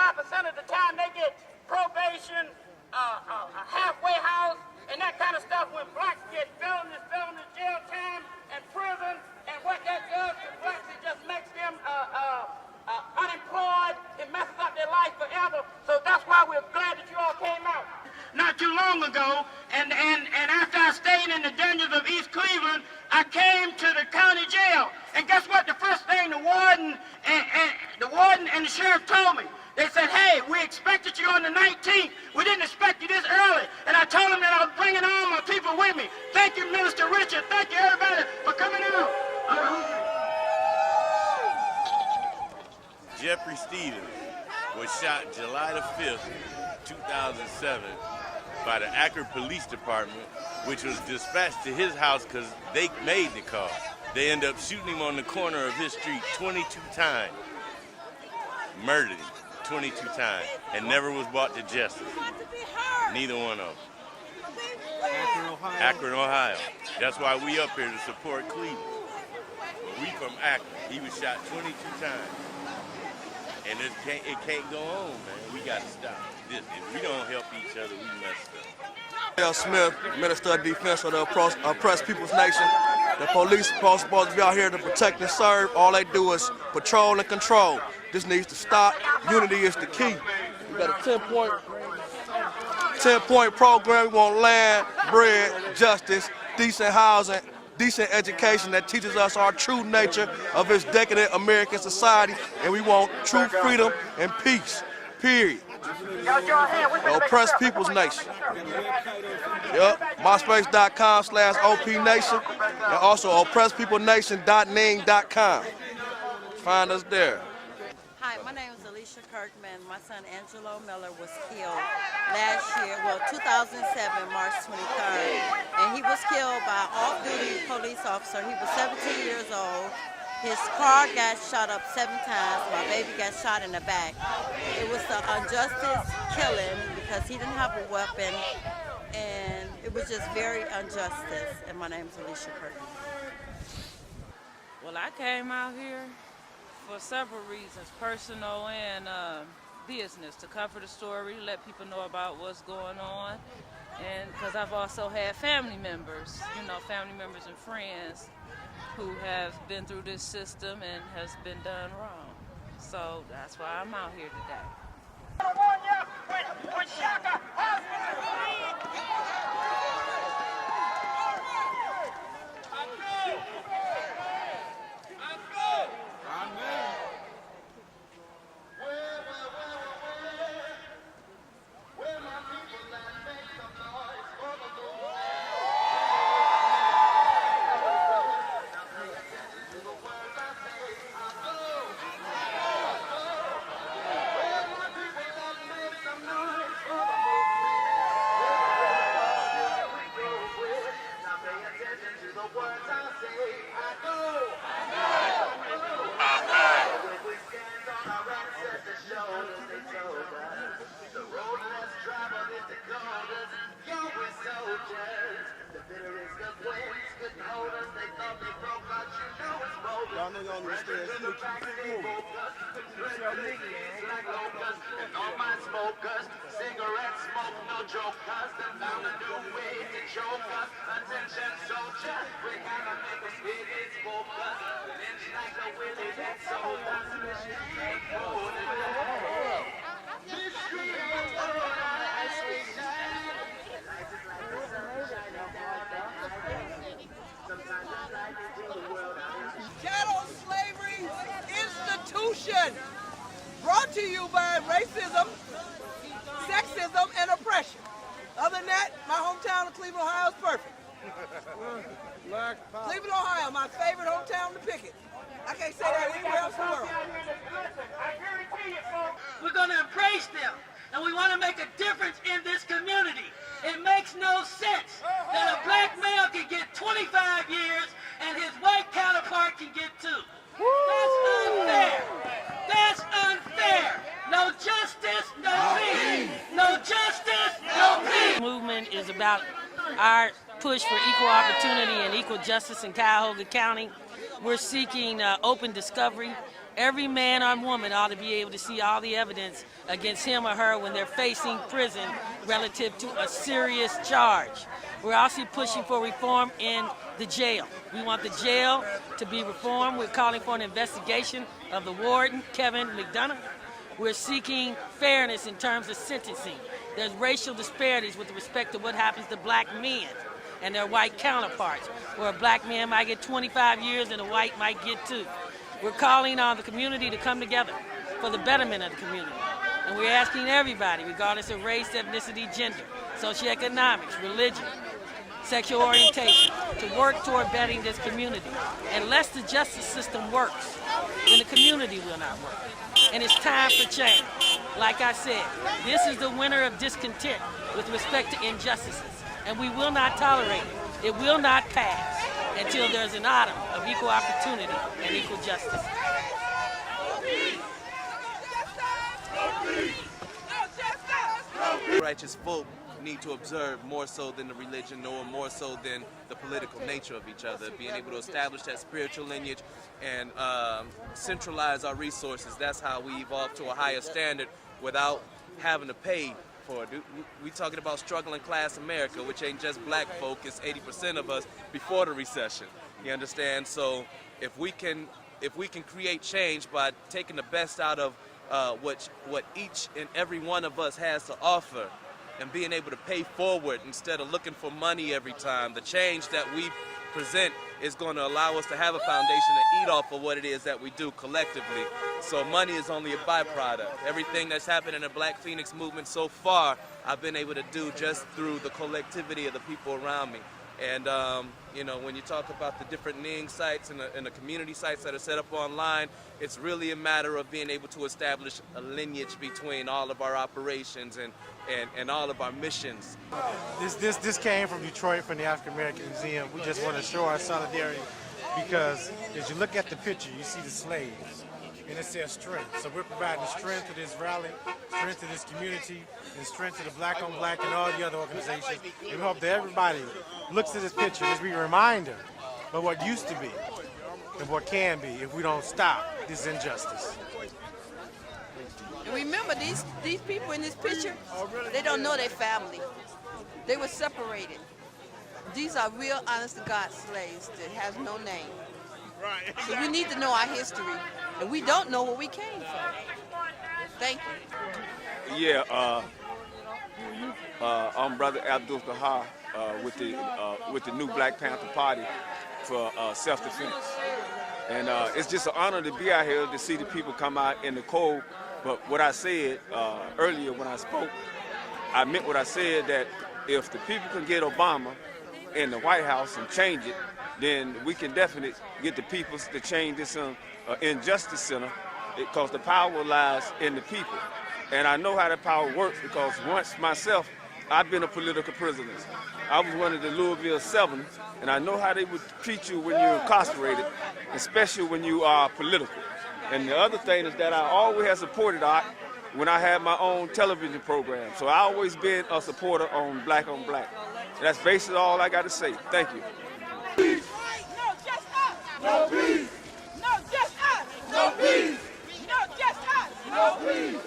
75% of the time they get probation, a halfway house, and that kind of stuff. When blacks get felonies, jail time, and prison, and what that does to blacks, it just makes them unemployed. It messes up their life forever. So that's why we're glad that you all came out. Not too long ago, and after I stayed in the dungeons of East Cleveland, I came to the county jail. And guess what? The first thing the warden and the sheriff told me, they said, "Hey, we expected you on the 19th. We didn't expect you this early." And I told them that I was bringing all my people with me. Thank you, Minister Richard. Thank you, everybody, for coming out. Jeffrey Stevens was shot July the 5th, 2007 by the Akron Police Department, which was dispatched to his house because they made the call. They ended up shooting him on the corner of his street 22 times, murdered him 22 times, and never was brought to justice. Neither one of them. Akron, Ohio. That's why we up here to support Cleveland. We from Akron. He was shot 22 times. And it can't go on, man. We got to stop this. If we don't help each other, we messed up. L. Smith, Minister of Defense of the oppressed people's nation. The police are supposed to be out here to protect and serve. All they do is patrol and control. This needs to stop. Unity is the key. We got a 10-point program. We want land, bread, justice, decent housing, decent education that teaches us our true nature of this decadent American society, and we want true freedom and peace, period. The oppressed people's nation. Yep, myspace.com/OPNation, and also oppressedpeoplenation.ning.com. Find us there. Hi, my name is Alicia Kirkman. My son Angelo Miller was killed last year, 2007, March 23rd. And he was killed by an off-duty police officer. He was 17 years old. His car got shot up 7 times. My baby got shot in the back. It was an injustice killing because he didn't have a weapon. And it was just very injustice. And my name is Alicia Kirkman. Well, I came out here for several reasons, personal and business, to cover the story, let people know about what's going on, and because I've also had family members, family members and friends who have been through this system and has been done wrong. So that's why I'm out here today. Y'all know y'all understand. Cigarette smoke, no jokers. They found a new way to choke us. Attention, soldier. We gotta make us spirits focus. Lynch like a willy that sold us. The street order. The street order. Life is like the sunshine of sometimes it's like it's in the world. Chattel slavery institution brought to you by racism, sexism, and oppression. Other than that, my hometown of Cleveland, Ohio is perfect. Cleveland, Ohio, my favorite hometown to pick it. I can't say that anywhere else in the world. We're going to embrace them, and we want to make a difference in this community. It makes no sense that a black male can get 25 years and his white counterpart can get 2. That's unfair. That's unfair. No justice, no peace. No justice, no peace. The movement is about our push for equal opportunity and equal justice in Cuyahoga County. We're seeking open discovery Every man or woman ought to be able to see all the evidence against him or her when they're facing prison relative to a serious charge. We're also pushing for reform in the jail. We want the jail to be reformed. We're calling for an investigation of the warden, Kevin McDonough. We're seeking fairness in terms of sentencing. There's racial disparities with respect to what happens to black men and their white counterparts, where a black man might get 25 years and a white might get 2. We're calling on the community to come together for the betterment of the community. And we're asking everybody, regardless of race, ethnicity, gender, socioeconomics, religion, sexual orientation, to work toward bettering this community. Unless the justice system works, then the community will not work. And it's time for change. Like I said, this is the winter of discontent with respect to injustices, and we will not tolerate it. It will not pass until there's an autumn of equal opportunity and equal justice. Righteous folk need to observe more so than the religion or more so than the political nature of each other. Being able to establish that spiritual lineage and centralize our resources, that's how we evolve to a higher standard without having to pay for it. We talking about struggling class America, which ain't just black folk, it's 80% of us before the recession. You understand? So if we can create change by taking the best out of what each and every one of us has to offer, and being able to pay forward instead of looking for money every time, the change that we present is going to allow us to have a foundation to eat off of what it is that we do collectively. So money is only a byproduct. Everything that's happened in the Black Phoenix movement so far, I've been able to do just through the collectivity of the people around me. And you know, when you talk about the different Ning sites and the community sites that are set up online, it's really a matter of being able to establish a lineage between all of our operations and all of our missions. This came from Detroit, from the African American Museum. We just want to show our solidarity because as you look at the picture, you see the slaves, and it says strength. So we're providing strength to this rally, strength to this community, and strength to the Black on Black and all the other organizations. And we hope that everybody looks at this picture, this be a reminder of what used to be and what can be if we don't stop this injustice. And remember, these people in this picture, they don't know their family. They were separated. These are real, honest-to-God slaves that have no name. So we need to know our history, and we don't know where we came from. Thank you. Yeah, I'm Brother Abdul Kahar with the new Black Panther Party for self-defense. And it's just an honor to be out here to see the people come out in the cold. But what I said earlier when I spoke, I meant what I said, that if the people can get Obama in the White House and change it, then we can definitely get the people to change this injustice center, because the power lies in the people. And I know how that power works because once myself, I've been a political prisoner. I was one of the Louisville 7, and I know how they would treat you when you're incarcerated, especially when you are political. And the other thing is that I always have supported art when I had my own television program. So I always been a supporter on Black on Black. And that's basically all I got to say. Thank you. No, just us. No peace. No, just us. No peace. No, just us. No peace.